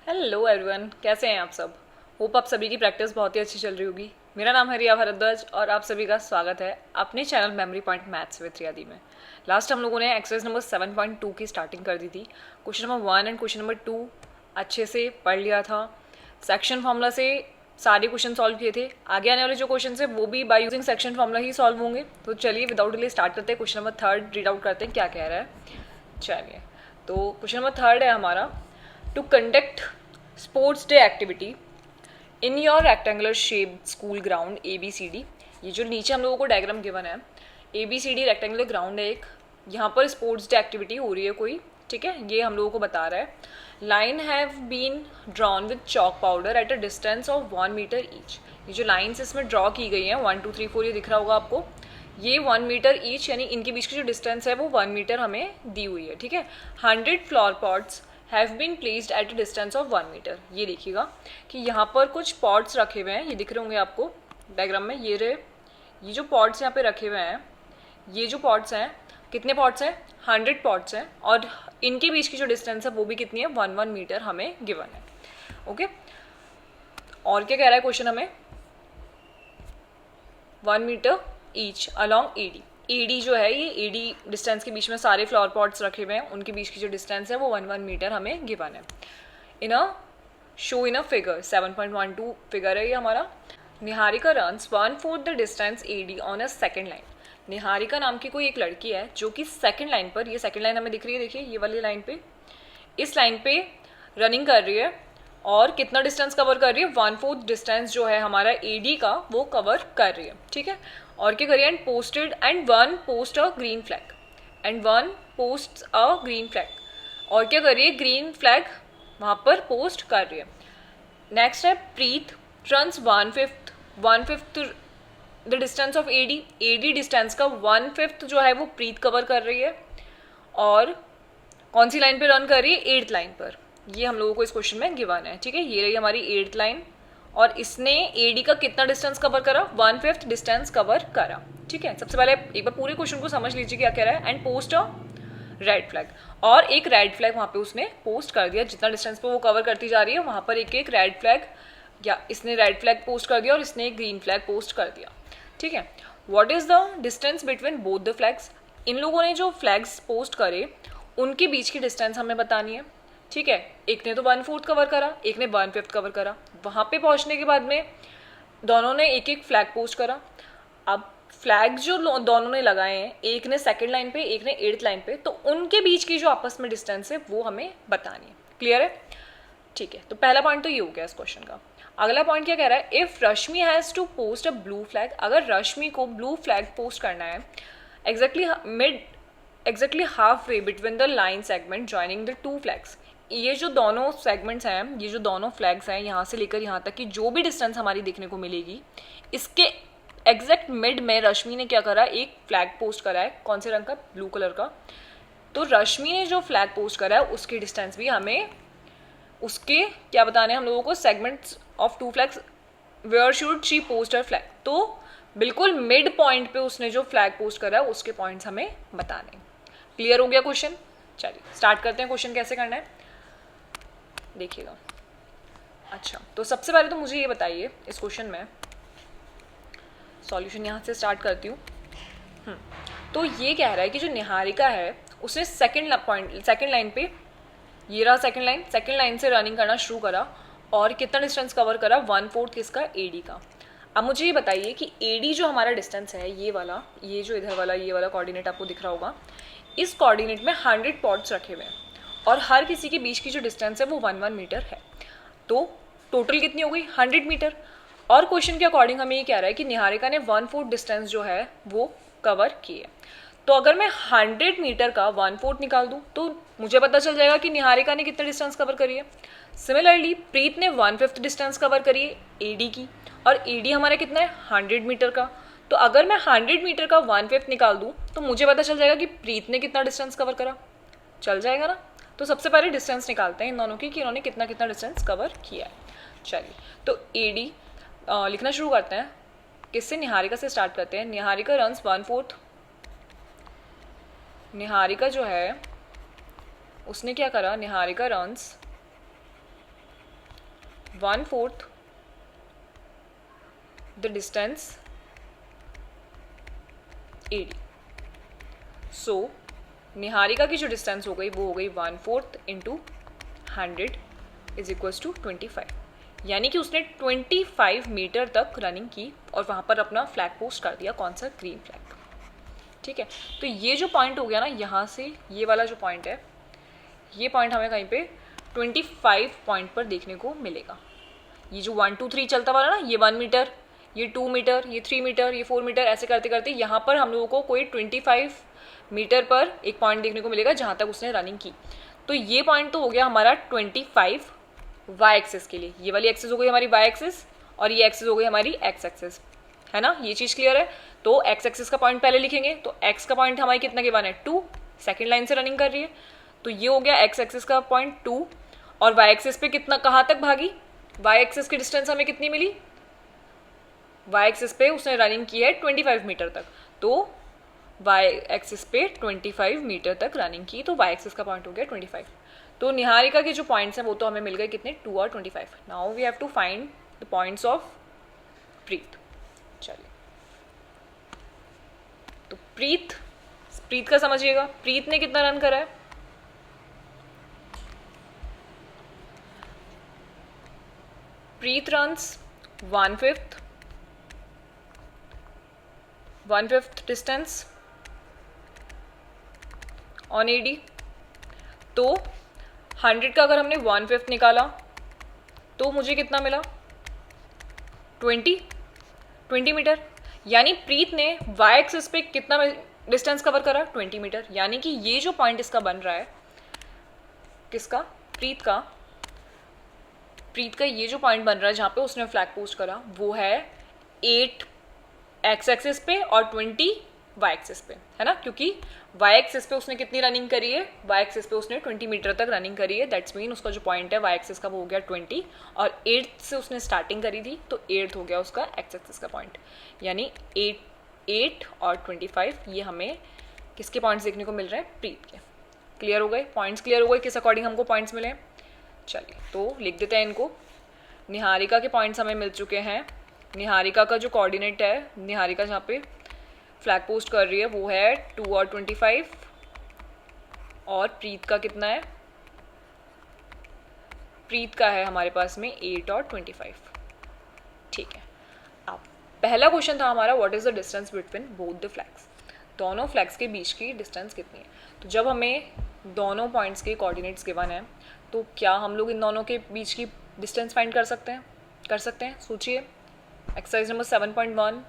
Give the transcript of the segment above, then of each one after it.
Hello everyone, कैसे हैं आप सब। होप आप सभी की प्रैक्टिस बहुत ही अच्छी चल रही होगी। मेरा नाम है रिया भारद्वाज और आप सभी का स्वागत है अपने channel memory point maths with Riya di में। लास्ट हम लोगों ने एक्सरसाइज नंबर 7.2 की स्टार्टिंग कर दी थी। Question number 1 and question number 2 अच्छे से पढ़ लिया था। सेक्शन फॉर्मूला से सारे क्वेश्चन सॉल्व किए थे। आगे आने वाले जो क्वेश्चन है वो भी by using section formula he solve होंगे। तो चलिए विदाउट डिले स्टार्ट करते हैं। क्वेश्चन नंबर 3 रीड आउट करते हैं क्या कह रहा है। चलिए, तो क्वेश्चन नंबर 3 है हमारा, to conduct sports day activity in your rectangular shape school ground ABCD। ये जो नीचे हम लोगों को डायग्राम गिवन है, ABCD रेक्टेंगुलर ग्राउंड है एक, यहाँ पर स्पोर्ट्स डे एक्टिविटी हो रही है कोई, ठीक है, ये हम लोगों को बता रहा है। Line have been drawn with chalk powder at a distance of 1 metre each. ये जो लाइन्स इसमें ड्रॉ की गई हैं 1 2 3 4, ये दिख रहा होगा आपको, ये 1 मीटर ईच, यानी इनके बीच की जो डिस्टेंस है वो 1 मीटर हमें दी हुई है, ठीक है। 100 flower pots have been placed at a distance of 1 metre. ये देखिएगा कि यहाँ पर कुछ पॉट्स रखे हुए हैं, ये दिख रहे होंगे आपको डायग्राम में, ये रहे, ये जो पॉट्स यहाँ पे रखे हुए हैं, ये जो पॉट्स हैं, कितने पॉट्स हैं, 100 पॉट्स हैं, और इनके बीच की जो डिस्टेंस है वो भी कितनी है, 1 मीटर हमें गिवन है। ओके, और क्या कह रहा है क्वेश्चन हमें, 1 metre each along AD। AD जो है, ये AD डिस्टेंस के बीच में सारे फ्लावर पॉट्स रखे हुए हैं, उनके बीच की जो डिस्टेंस है वो 1 मीटर हमें गिवन है। In a show in a figure 7.12 figure है ये हमारा। Niharika runs 1/4 the distance AD on a second line. Niharika नाम की कोई एक लड़की है जो कि सेकेंड लाइन पर, ये सेकेंड लाइन हमें दिख रही है, देखिए ये वाली लाइन पे, इस लाइन पे रनिंग कर रही है और कितना डिस्टेंस कवर कर रही है, 1/4 डिस्टेंस जो है हमारा AD का वो कवर कर रही है, ठीक है। और क्या करिए, and posted and 1 post a green flag, and 1 post a green flag, और क्या कर रही है, ग्रीन फ्लैग वहाँ पर पोस्ट कर रही है। नेक्स्ट है, Preet runs 1/5 the distance of AD distance का 1/5 जो है वो प्रीत कवर कर रही है, और कौन सी लाइन पे रन कर रही है, 8th लाइन पर। ये हम लोगों को इस क्वेश्चन में गिवन है, ठीक है। ये रही हमारी 8th लाइन, और इसने AD का कितना डिस्टेंस कवर करा, 1/5 डिस्टेंस कवर करा, ठीक है। सबसे पहले एक बार पूरे क्वेश्चन को समझ लीजिए क्या कह रहा है। And post a red flag, और एक रेड फ्लैग वहाँ पे उसने पोस्ट कर दिया, जितना डिस्टेंस पे वो कवर करती जा रही है वहाँ पर एक एक रेड फ्लैग, या इसने रेड फ्लैग पोस्ट कर दिया और इसने एक ग्रीन फ्लैग पोस्ट कर दिया, ठीक है। What is the distance between both the flags. इन लोगों ने जो फ्लैग्स पोस्ट करे उनके बीच की डिस्टेंस हमें बतानी है, ठीक है। एक ने तो 1/4 कवर करा, एक ने 1/5 कवर करा। वहाँ पे पहुँचने के बाद में दोनों ने एक एक फ्लैग पोस्ट करा। अब फ्लैग जो दोनों ने लगाए हैं, एक ने सेकंड लाइन पे, एक ने 8th लाइन पे, तो उनके बीच की जो आपस में डिस्टेंस है वो हमें बतानी है। क्लियर है, ठीक है। तो पहला पॉइंट तो ये हो गया इस क्वेश्चन का। अगला पॉइंट क्या कह रहा है, if Rashmi has to post a blue flag. अगर रश्मि को ब्लू फ्लैग पोस्ट करना है exactly half way between the line segment joining the 2 flags. ये जो दोनों सेगमेंट्स हैं, ये जो दोनों फ्लैग्स हैं, यहाँ से लेकर यहाँ तक की जो भी डिस्टेंस हमारी देखने को मिलेगी, इसके एग्जैक्ट मिड में रश्मि ने क्या करा, एक फ्लैग पोस्ट करा है, कौन से रंग का, ब्लू कलर का। तो रश्मि ने जो फ्लैग पोस्ट करा है उसकी डिस्टेंस भी हमें, उसके क्या बताने हैं हम लोगों को, segments of 2 flags, where should she post her flag. तो बिल्कुल मिड पॉइंट पे उसने जो फ्लैग पोस्ट करा है उसके पॉइंट्स हमें बताने। क्लियर हो गया क्वेश्चन। चलिए स्टार्ट करते हैं, क्वेश्चन कैसे करना है देखिएगा। अच्छा, तो सबसे पहले तो मुझे ये बताइए, इस क्वेश्चन में सॉल्यूशन यहाँ से स्टार्ट करती हूँ। तो ये कह रहा है कि जो निहारिका है उसने सेकंड लाइन पे, ये रहा सेकंड लाइन से रनिंग करना शुरू करा, और कितना डिस्टेंस कवर करा, 1/4 किसका, AD का। अब मुझे ये बताइए कि AD जो हमारा डिस्टेंस है, ये वाला, ये जो इधर वाला, ये वाला कोऑर्डिनेट आपको दिख रहा होगा, इस कोऑर्डिनेट में 100 पॉट्स रखे हुए हैं, और हर किसी के बीच की जो डिस्टेंस है वो 1 मीटर है। तो टोटल कितनी हो गई, 100 मीटर। और क्वेश्चन के अकॉर्डिंग हमें ये कह रहा है कि निहारिका ने 1/4 डिस्टेंस जो है वो कवर किए। तो अगर मैं 100 मीटर का 1/4 निकाल दूं तो मुझे पता चल जाएगा कि निहारिका ने कितना डिस्टेंस कवर करी है। सिमिलरली प्रीत ने 1/5 डिस्टेंस कवर करी है AD की, और AD हमारा कितना है, 100 मीटर का। तो अगर मैं 100 मीटर का 1/5 निकाल दूं तो मुझे पता चल जाएगा कि प्रीत ने कितना डिस्टेंस कवर करा, चल जाएगा ना। तो सबसे पहले डिस्टेंस निकालते हैं इन दोनों की कि इन्होंने कितना कितना डिस्टेंस कवर किया है। चलिए, तो AD लिखना शुरू करते हैं, किससे, निहारिका से स्टार्ट करते हैं। निहारिका रन्स 1/4, निहारिका जो है उसने क्या करा, Niharika runs 1/4 the distance AD. सो निहारिका की जो डिस्टेंस हो गई वो हो गई 1/4 इंटू 100 इज इक्वल्स टू 25. यानी कि उसने 25 मीटर तक रनिंग की और वहाँ पर अपना फ्लैग पोस्ट कर दिया. कौन सा? Green flag. ठीक है. तो ये जो पॉइंट हो गया ना, यहाँ से ये वाला जो पॉइंट है, ये पॉइंट हमें कहीं पे 25 पॉइंट पर देखने को मिलेगा. ये जो 1 2 3 चलता वाला ना, ये 1 मीटर, ये 2 मीटर, ये 3 मीटर, ये 4 मीटर, ऐसे करते करते यहाँ पर हम लोगों को कोई 25 मीटर पर एक पॉइंट देखने को मिलेगा जहाँ तक उसने रनिंग की. तो ये पॉइंट तो हो गया हमारा 25 वाई एक्सिस के लिए. ये वाली एक्सिस हो गई हमारी वाई एक्सिस और ये एक्सिस हो गई हमारी एक्स एक्सिस, है ना. ये चीज़ क्लियर है. तो एक्स एक्सिस का पॉइंट पहले लिखेंगे. तो एक्स का पॉइंट हमारी कितना गिवन है? 2. सेकेंड लाइन से रनिंग कर रही है. तो ये हो गया एक्स एक्सिस का पॉइंट 2. और वाई एक्सिस पे कितना, कहाँ तक भागी? वाई एक्सिस की डिस्टेंस हमें कितनी मिली? वाई एक्सिस पे उसने रनिंग की है 25 मीटर तक. तो वाई एक्सिस पे 25 मीटर तक रनिंग की, तो वाई एक्सिस का पॉइंट हो गया 25. तो निहारिका के जो पॉइंट्स हैं वो तो हमें मिल गए कितने? 2 और 25. Now we have to find the points of Preet. चलिए, तो प्रीत का समझिएगा. प्रीत ने कितना रन करा है? Preet runs 1/5 distance on AD. तो 100 का अगर हमने 1/5 निकाला तो मुझे कितना मिला? 20 मीटर. यानी प्रीत ने वाई एक्सिस पे कितना डिस्टेंस कवर करा? 20 मीटर. यानी कि ये जो पॉइंट इसका बन रहा है, किसका? प्रीत का ये जो पॉइंट बन रहा है जहाँ पे उसने फ्लैग पोस्ट करा, वो है 8 एक्स एक्सिस पे और 20 वाई एक्सिस पे, है ना. क्योंकि वाई एक्सिस पे उसने कितनी रनिंग करी है? वाई एक्सिस पे उसने 20 मीटर तक रनिंग करी है. दैट्स मीन उसका जो पॉइंट है वाई एक्सिस का वो हो गया 20 और 8 से उसने स्टार्टिंग करी थी, तो 8 हो गया उसका एक्स एक्सिस का पॉइंट. यानी 8 और 25 ये हमें किसके पॉइंट्स देखने को मिल रहे हैं? प्रीत के. क्लियर हो गए? पॉइंट्स क्लियर हो गए किस अकॉर्डिंग हमको पॉइंट्स मिले. चलिए, तो लिख देते हैं इनको. निहारिका के पॉइंट्स हमें मिल चुके हैं. निहारिका का जो कोऑर्डिनेट है, निहारिका जहाँ पे फ्लैग पोस्ट कर रही है वो है 2 और 25. और प्रीत का कितना है? प्रीत का है हमारे पास में 8 और 25. ठीक है. अब पहला क्वेश्चन था हमारा, what is the distance between both the flags. दोनों फ्लैग्स के बीच की डिस्टेंस कितनी है? तो जब हमें दोनों पॉइंट्स के कोऑर्डिनेट्स गिवन है, तो क्या हम लोग इन दोनों के बीच की डिस्टेंस फाइंड कर सकते हैं? सोचिए. एक्सरसाइज नंबर 7.1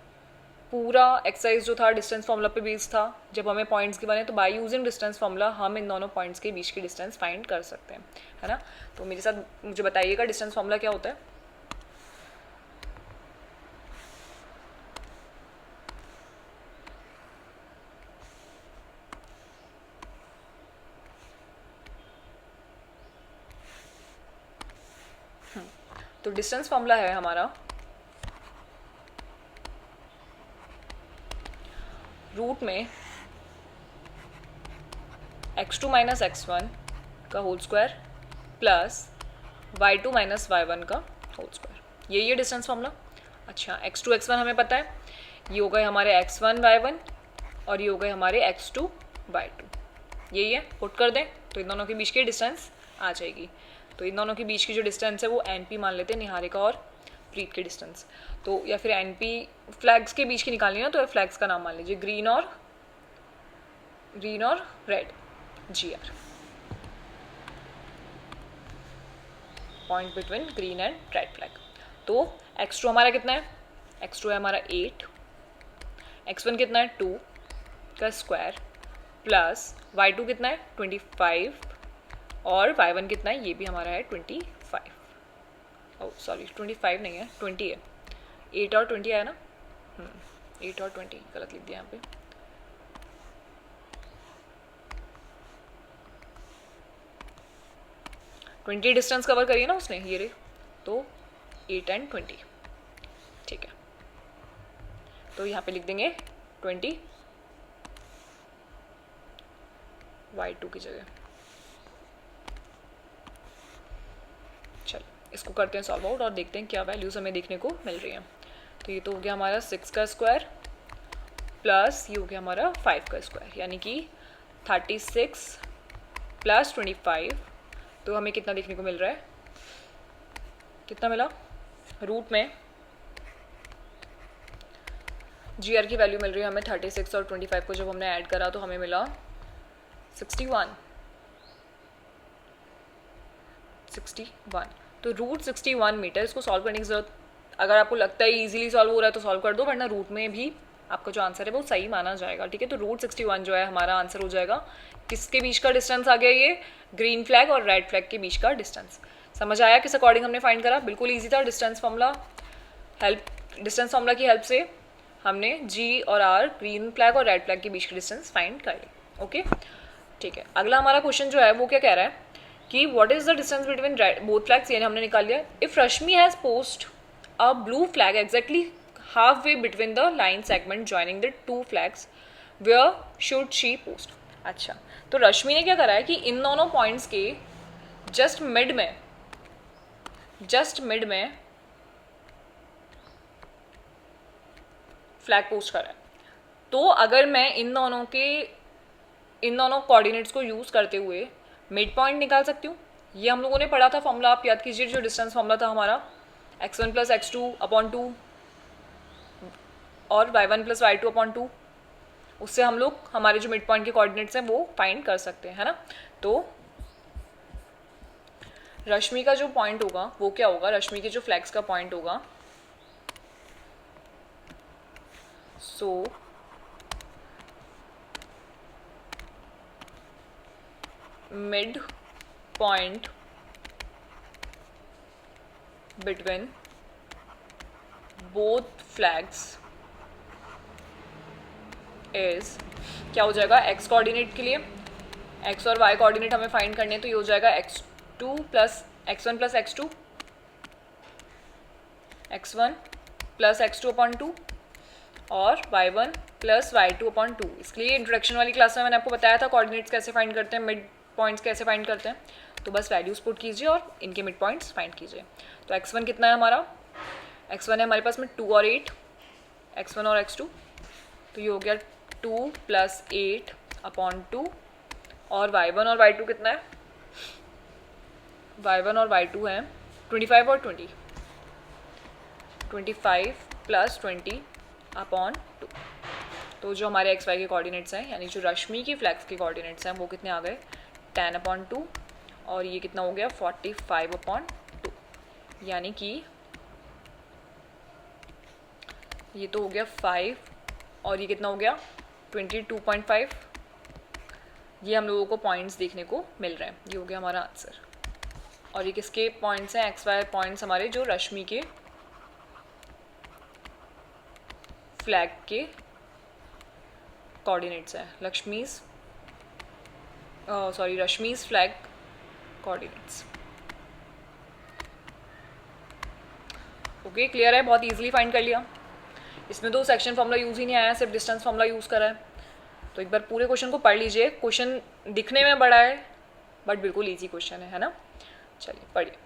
पूरा एक्सरसाइज जो था डिस्टेंस फॉर्मूला पे बेस्ड था. जब हमें पॉइंट्स गिवन है तो बाय यूजिंग डिस्टेंस फॉर्मूला हम इन दोनों पॉइंट्स के बीच की डिस्टेंस फाइंड कर सकते हैं, है ना. तो मेरे साथ मुझे बताइएगा डिस्टेंस फॉर्मूला क्या होता है. तो डिस्टेंस फॉर्मूला है हमारा रूट में x2 माइनस x1 का whole square plus y2 minus y1 का होल स्क्वायर. ये डिस्टेंस फॉर्मूला. अच्छा, x2 x1 हमें पता है. ये हो गए हमारे x1 y1 और ये हो गए हमारे x2 y2. यही है. पुट कर दें तो इन दोनों के बीच की डिस्टेंस आ जाएगी. तो इन दोनों के बीच की जो डिस्टेंस है वो NP मान लेते हैं, निहारिका और प्रीत की डिस्टेंस. तो या फिर NP फ्लैग्स के बीच की निकालनी ना, तो फ्लैग्स का नाम मान लीजिए ग्रीन और red, GR. Point between green and red flag. तो x2 हमारा कितना है? x2 है हमारा 8, x1 कितना है 2 का स्क्वायर प्लस y2 कितना है 25 और y1 कितना है? ये भी हमारा है 25. ओह सॉरी, 25 नहीं है, 20 है. 8 और 20 आया ना. 8 और 20 गलत लिख दिया यहाँ पे. ट्वेंटी डिस्टेंस कवर करिए ना उसने, ये रे. तो 8 and 20. ठीक है. तो यहाँ पे लिख देंगे 20 y2 की जगह. चलो, इसको करते हैं सॉल्व आउट और देखते हैं क्या वैल्यूज़ हमें देखने को मिल रही हैं। तो ये तो हो गया हमारा 6 का स्क्वायर प्लस ये हो गया हमारा 5 का स्क्वायर, यानी कि 36 प्लस 25। तो हमें कितना देखने को मिल रहा है, कितना मिला, रूट में जी आर की वैल्यू मिल रही है हमें 36 और 25 को जब हमने ऐड करा तो हमें मिला 61। तो रूट 61 मीटर। इसको सॉल्व करने की जरूरत, अगर आपको लगता है इजीली सॉल्व हो रहा है तो सॉल्व कर दो, वरना रूट में भी आपका जो आंसर है वो सही माना जाएगा। ठीक है, तो रूट 61 जो है हमारा आंसर हो जाएगा। किसके बीच का डिस्टेंस आ गया, ये ग्रीन फ्लैग और रेड फ्लैग के बीच का डिस्टेंस। समझ आया किस अकॉर्डिंग हमने फाइंड करा, बिल्कुल ईजी था। डिस्टेंस फार्मूला की हेल्प से हमने जी और आर, ग्रीन फ्लैग और रेड फ्लैग के बीच की डिस्टेंस फाइंड कर ली। ओके, ठीक है। अगला हमारा क्वेश्चन जो है वो क्या कह रहा है कि what is the distance between both flags, यानी हमने निकाल लिया। If Rashmi has post a blue flag exactly half way between the line segment joining the two flags, where should she post. अच्छा, तो रश्मि ने क्या करा है कि इन दोनों पॉइंट्स के जस्ट मिड में फ्लैग पोस्ट करा है। तो अगर मैं इन दोनों कोऑर्डिनेट्स को यूज करते हुए मिड पॉइंट निकाल सकती हूँ। ये हम लोगों ने पढ़ा था फॉर्मूला, आप याद कीजिए, जो डिस्टेंस फॉर्मूला था हमारा x1 प्लस x2 अपॉन 2 और y1 प्लस y2 अपॉन 2। उससे हम लोग हमारे जो मिड पॉइंट के कोऑर्डिनेट्स हैं वो फाइंड कर सकते हैं, है ना। तो रश्मि का जो पॉइंट होगा वो क्या होगा, रश्मि के जो फ्लैग्स का पॉइंट होगा, so mid point between both flags is, क्या हो जाएगा, एक्स कोऑर्डिनेट के लिए एक्स और वाई कोऑर्डिनेट हमें फाइंड करने हैं, तो ये हो जाएगा x1 plus x2 plus x2 upon 2 और y1 प्लस y2 अपॉन 2। इसके लिए इंट्रोडक्शन वाली क्लास में मैंने आपको बताया था कोऑर्डिनेट्स कैसे फाइंड करते हैं, मिड पॉइंट्स कैसे फाइंड करते हैं। तो बस वैल्यूज पुट कीजिए और इनके मिड पॉइंट्स फाइंड कीजिए। तो x1 कितना है हमारा, x1 है हमारे पास में 2 और 8, x1 और x2, तो ये हो गया 2 प्लस 8 अपॉन 2 और y1 और y2 कितना है, y1 और y2 है 25 और 20, 25 प्लस 20 अपॉन 2। तो जो हमारे एक्स वाई के कोऑर्डिनेट्स हैं, यानी जो रश्मि की फ्लैग्स के कोऑर्डिनेट्स हैं, वो कितने आ गए 10 अपॉन 2 और ये कितना हो गया 45 अपॉन 2, यानी कि ये तो हो गया 5 और ये कितना हो गया 22.5। ये हम लोगों को पॉइंट्स देखने को मिल रहे हैं, ये हो गया हमारा आंसर। और ये किसके पॉइंट्स हैं, एक्स वाई पॉइंट्स हमारे जो रश्मि के फ्लैग के कोऑर्डिनेट्स हैं, रश्मि's फ्लैग कोऑर्डिनेट्स। ओके, क्लियर है, बहुत इजीली फाइंड कर लिया। इसमें तो सेक्शन फॉर्मूला यूज़ ही नहीं आया, सिर्फ डिस्टेंस फॉर्मूला यूज़ करा है। तो एक बार पूरे क्वेश्चन को पढ़ लीजिए, क्वेश्चन दिखने में बड़ा है बट बिल्कुल ईजी क्वेश्चन है ना। चलिए पढ़िए।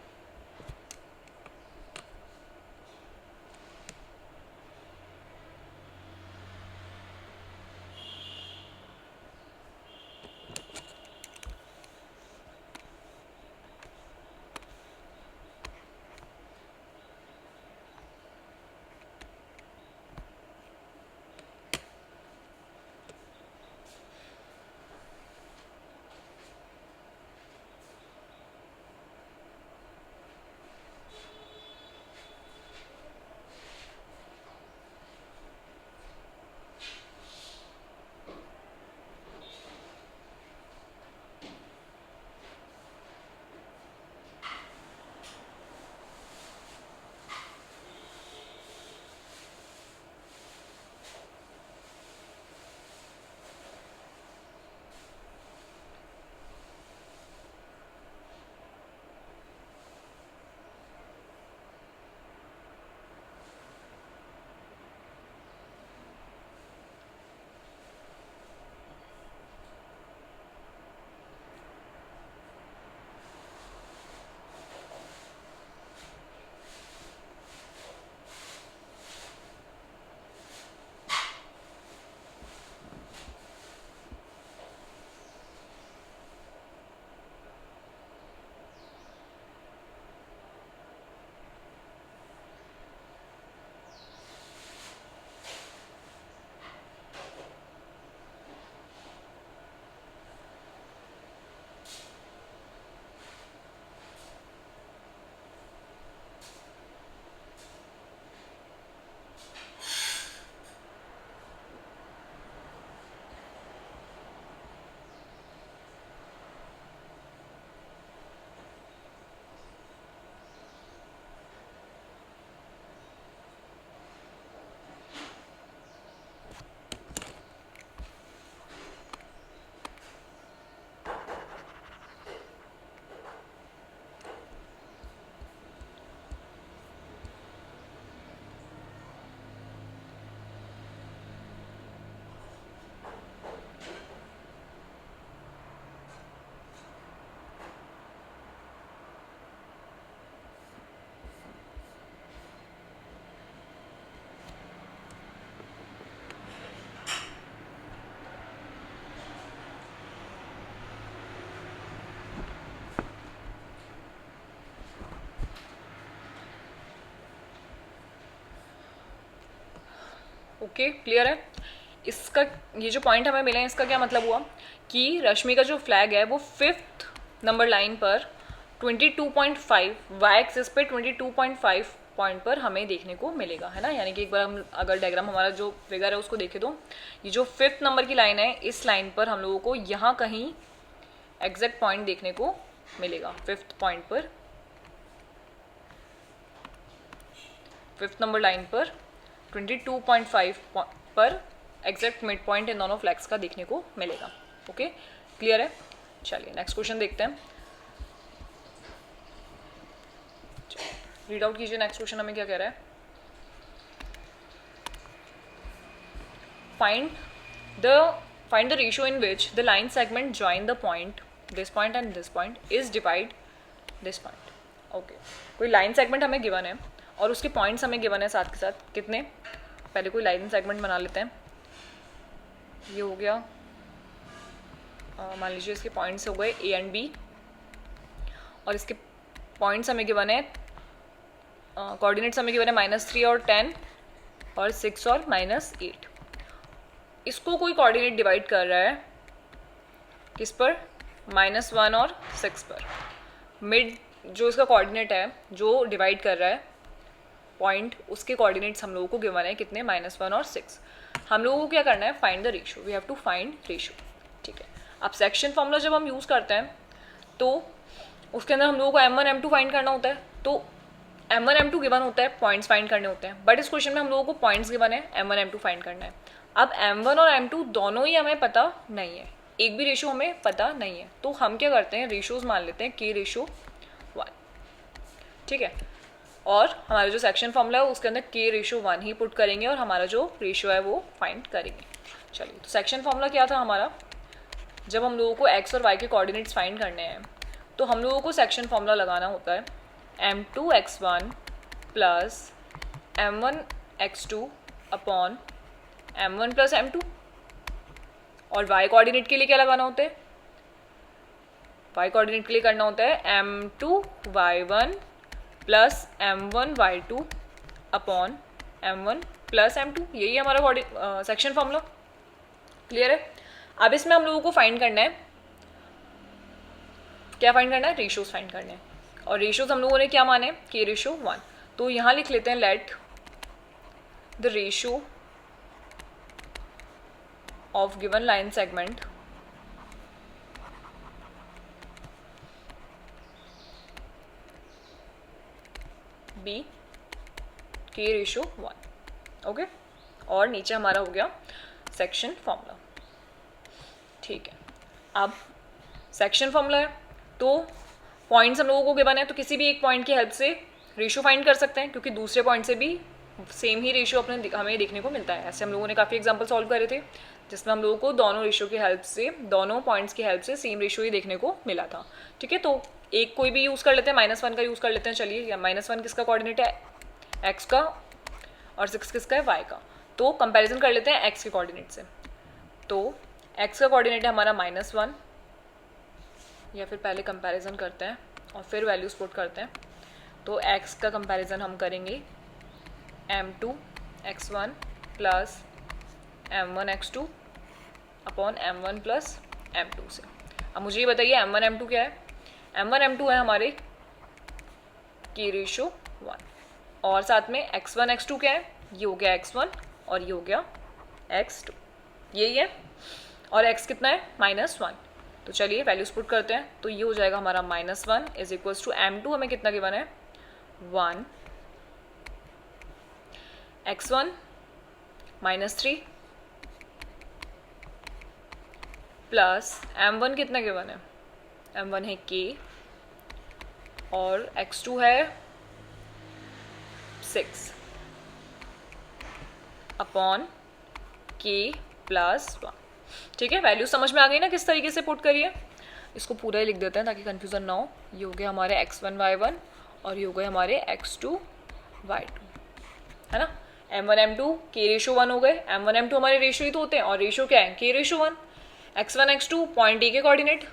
ओके क्लियर है। इसका ये जो पॉइंट हमें मिले हैं इसका क्या मतलब हुआ कि रश्मि का जो फ्लैग है वो 5th नंबर लाइन पर 22.5 वाई एक्सिस पे 22.5 पॉइंट पर हमें देखने को मिलेगा, है ना। यानी कि एक बार हम अगर डायग्राम हमारा जो फिगर है उसको देखें तो ये जो 5th नंबर की लाइन है इस लाइन पर हम लोगों को यहाँ कहीं एग्जैक्ट पॉइंट देखने को मिलेगा। 5th पॉइंट पर 5th नंबर लाइन पर 22.5 पर एग्जैक्ट मिड पॉइंट इन दोनों फ्लैग्स का देखने को मिलेगा। ओके क्लियर है। चलिए नेक्स्ट क्वेश्चन देखते हैं। रीड आउट कीजिए नेक्स्ट क्वेश्चन हमें क्या कह रहा है। Find the ratio in which the line segment join the point this point and this point is divide this point. Okay कोई लाइन सेगमेंट हमें गिवन है और उसके पॉइंट्स हमें गिवन है साथ के साथ कितने। पहले कोई लाइन सेगमेंट बना लेते हैं। ये हो गया, मान लीजिए इसके पॉइंट्स हो गए ए एंड बी और इसके पॉइंट्स हमें गिवन है, कोऑर्डिनेट्स हमें गिवन है -3 और 10 और 6 और -8। इसको कोई कोऑर्डिनेट डिवाइड कर रहा है किस पर, -1 और 6 पर। मिड जो इसका कोऑर्डिनेट है जो डिवाइड कर रहा है पॉइंट, उसके कोऑर्डिनेट्स हम लोगों को गिवन है कितने, -1 और 6। हम लोगों को क्या करना है, find the ratio, we have to find ratio. ठीक है, अब सेक्शन फॉर्मूला जब हम यूज़ करते हैं तो उसके अंदर हम लोगों को m1 m2 फाइंड करना होता है। तो m1 m2 गिवन होता है, पॉइंट्स फाइंड करने होते हैं, बट इस क्वेश्चन में हम लोगों को पॉइंट्स गिवन है, m1 m2 फाइंड करना है। अब m1 और m2 दोनों ही हमें पता नहीं है, एक भी रेशियो हमें पता नहीं है, तो हम क्या करते हैं, रेशियोज मान लेते हैं k/1। ठीक है, और हमारा जो सेक्शन फॉर्मूला है उसके अंदर k/1 ही पुट करेंगे और हमारा जो रेशियो है वो फाइंड करेंगे। चलिए, तो सेक्शन फॉर्मूला क्या था हमारा, जब हम लोगों को x और y के कोऑर्डिनेट्स फाइंड करने हैं तो हम लोगों को सेक्शन फॉर्मूला लगाना होता है m2x1 plus m1x2 upon m1 plus m2। और y कोऑर्डिनेट के लिए क्या लगाना होता है, y कोऑर्डिनेट के लिए करना होता है m2y1 plus m1y2 upon m1 plus m2। यही है हमारा सेक्शन फॉर्मूला। क्लियर है। अब इसमें हम लोगों को फाइंड करना है, क्या फाइंड करना है, रेशियोज फाइंड करने हैं। और रेशियोज हम लोगों ने क्या माने, k/1। तो यहाँ लिख लेते हैं let the ratio of given line segment B k/1। Okay, और नीचे हमारा हो गया सेक्शन फॉर्मूला। ठीक है, अब सेक्शन फॉर्मूला है तो पॉइंट्स हम लोगों को गिवन है, तो किसी भी एक पॉइंट की हेल्प से रेशियो फाइंड कर सकते हैं, क्योंकि दूसरे पॉइंट से भी सेम ही रेशियो अपने हमें देखने को मिलता है। ऐसे हम लोगों ने काफ़ी एग्जांपल सॉल्व करे थे जिसमें हम लोगों को दोनों रेशियो की हेल्प से, दोनों पॉइंट्स की हेल्प से सेम रेशियो ही देखने को मिला था। ठीक है, तो एक कोई भी यूज़ कर लेते हैं, -1 का यूज़ कर लेते हैं। चलिए, -1 किसका कोऑर्डिनेट है, x का, और 6 किसका है, y का। तो कंपैरिजन कर लेते हैं x के कोऑर्डिनेट से। तो x का कोऑर्डिनेट है हमारा -1, या फिर पहले कंपैरिजन करते हैं और फिर वैल्यूज पुट करते हैं। तो x का कंपैरिजन हम करेंगे m2x1 plus m1x2 upon m1 plus m2 से। अब मुझे ये बताइए m1 m2 क्या है, m1 m2 है हमारे k/1, और साथ में x1 x2 क्या है, ये हो गया x1 और ये हो गया x2, यही है। और x कितना है, -1। तो चलिए वैल्यूज पुट करते हैं। तो ये हो जाएगा हमारा -1 इज इक्वल्स टू m2 हमें कितना गिवन है, 1, x1 -3 प्लस m1 कितना गिवन है, m1 है k, और x2 है 6 अपॉन k प्लस 1। ठीक है, वैल्यू समझ में आ गई ना किस तरीके से पुट करिए। इसको पूरा ही लिख देते हैं ताकि कंफ्यूजन ना हो। ये हो गया हमारे x1 y1 और ये हो गए हमारे x2 y2, है ना। m1 m2 k/1 हो गए। m1 m2 हमारे रेशियो ही तो होते हैं, और रेशियो क्या है, k/1। x1 x2 point A के coordinate,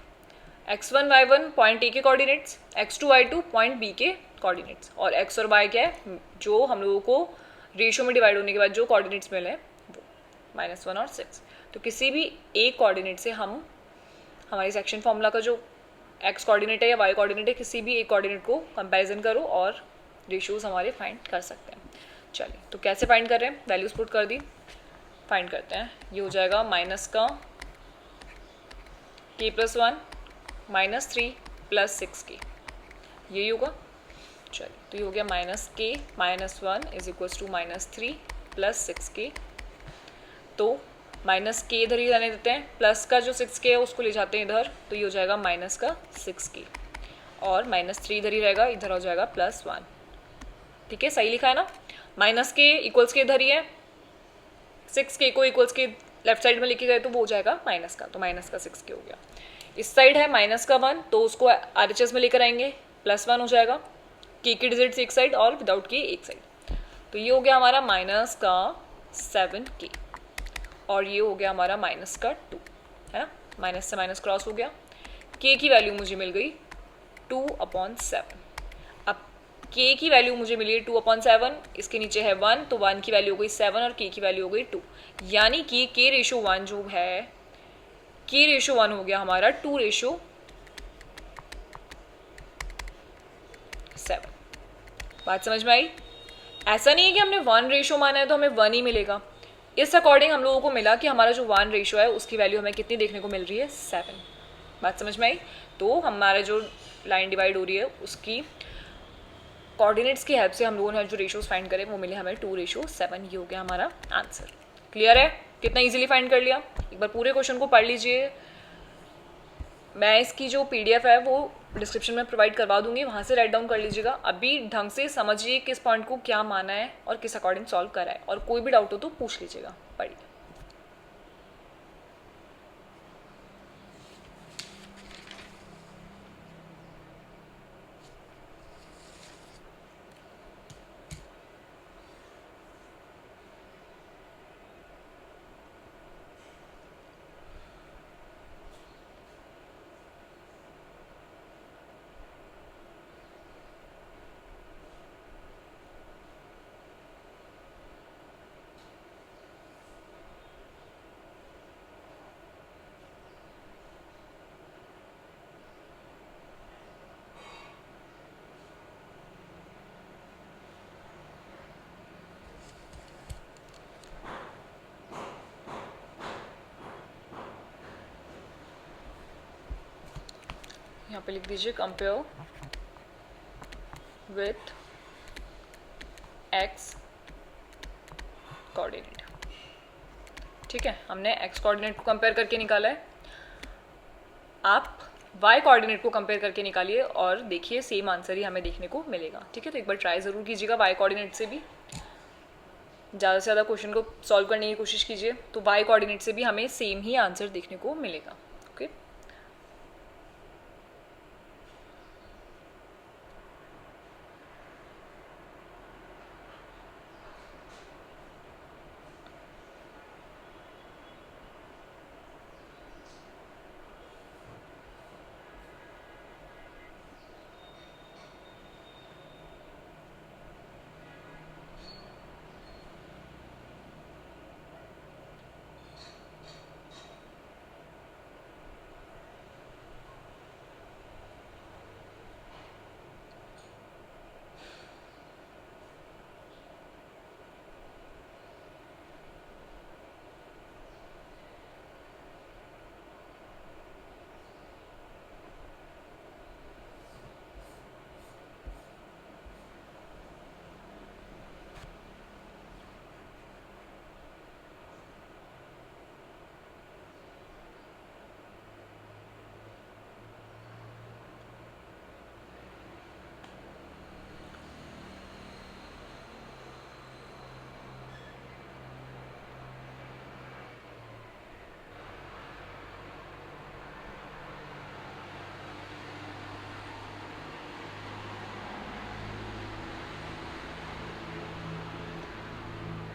x1 y1 point A के coordinates, x2 y2 point B के कोऑर्डिनेट्स, और x और y क्या है, जो हम लोगों को रेशियो में डिवाइड होने के बाद जो कोऑर्डिनेट्स मिले -1 और 6। तो किसी भी एक कोऑर्डिनेट से हम हमारी सेक्शन फॉर्मूला का जो x कोऑर्डिनेट है या y कोऑर्डिनेट है, किसी भी एक कोऑर्डिनेट को कंपैरिजन करो और रेशियोज हमारे फाइंड कर सकते हैं। चलिए, तो कैसे फाइंड कर रहे हैं, वैल्यूज पुट कर दी, फाइंड करते हैं। ये हो जाएगा माइनस का k+1 -3 + 6k, यही होगा। चलिए, तो ये हो गया -k -1 = -3 + 6k। तो -k इधर ही रहने देते हैं, प्लस का जो 6k है उसको ले जाते हैं इधर, तो ये हो जाएगा -6k और -3 इधर ही रहेगा, इधर हो जाएगा +1। ठीक है, सही लिखा है ना। -k इक्वल्स के इधर ही है, 6k को इक्वल्स के लेफ्ट साइड में लिखे गए तो वो हो जाएगा माइनस का, तो -6k हो गया। इस साइड है -1, तो उसको RHS में लेकर आएंगे, +1 हो जाएगा। k की डिजिट्स एक साइड और विदाउट k एक साइड, तो ये हो गया हमारा -7k और ये हो गया हमारा -2, है ना, माइनस से माइनस क्रॉस हो गया। k की वैल्यू मुझे मिल गई 2/7। अब k की वैल्यू मुझे मिली है 2/7, इसके नीचे है 1, तो 1 की वैल्यू हो गई 7 और k की वैल्यू हो गई 2, यानी कि k/1 जो है, k/1 हो गया हमारा 2/7। बात समझ में आई। ऐसा नहीं है कि हमने 1 रेशो माना है तो हमें 1 ही मिलेगा। इस अकॉर्डिंग हम लोगों को मिला कि हमारा जो 1 रेशो है उसकी वैल्यू हमें कितनी देखने को मिल रही है, 7। बात समझ में आई। तो हमारा जो लाइन डिवाइड हो रही है उसकी कोऑर्डिनेट्स की हेल्प से हम लोगों ने जो रेशोज फाइंड करे वो मिले हमें 2/7। ये हो गया हमारा आंसर। क्लियर है, कितना इजीली फाइंड कर लिया। एक बार पूरे क्वेश्चन को पढ़ लीजिए, मैं इसकी जो PDF है वो डिस्क्रिप्शन में प्रोवाइड करवा दूंगी, वहाँ से राइट डाउन कर लीजिएगा। अभी ढंग से समझिए किस पॉइंट को क्या माना है और किस अकॉर्डिंग सॉल्व करा है, और कोई भी डाउट हो तो पूछ लीजिएगा। पढ़िए। यहाँ पे लिख दीजिए कंपेयर विथ x कोऑर्डिनेट। ठीक है, हमने x कोऑर्डिनेट को कंपेयर करके निकाला है, आप y कोऑर्डिनेट को कंपेयर करके निकालिए और देखिए सेम आंसर ही हमें देखने को मिलेगा। ठीक है, तो एक बार ट्राई ज़रूर कीजिएगा y कोऑर्डिनेट से भी, ज़्यादा से ज़्यादा क्वेश्चन को सॉल्व करने की कोशिश कीजिए, तो y कोऑर्डिनेट से भी हमें सेम ही आंसर देखने को मिलेगा। ओके,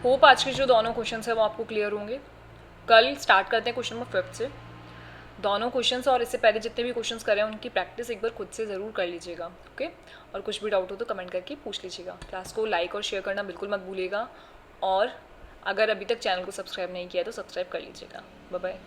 होप आज के जो दोनों क्वेश्चन है वो आपको क्लियर होंगे। कल स्टार्ट करते हैं क्वेश्चन नंबर 5 से। दोनों क्वेश्चंस और इससे पहले जितने भी क्वेश्चंस करें उनकी प्रैक्टिस एक बार खुद से ज़रूर कर लीजिएगा। ओके, और कुछ भी डाउट हो तो कमेंट करके पूछ लीजिएगा। क्लास को लाइक और शेयर करना बिल्कुल मत भूलिएगा, और अगर अभी तक चैनल को सब्सक्राइब नहीं किया तो सब्सक्राइब कर लीजिएगा। Bye bye.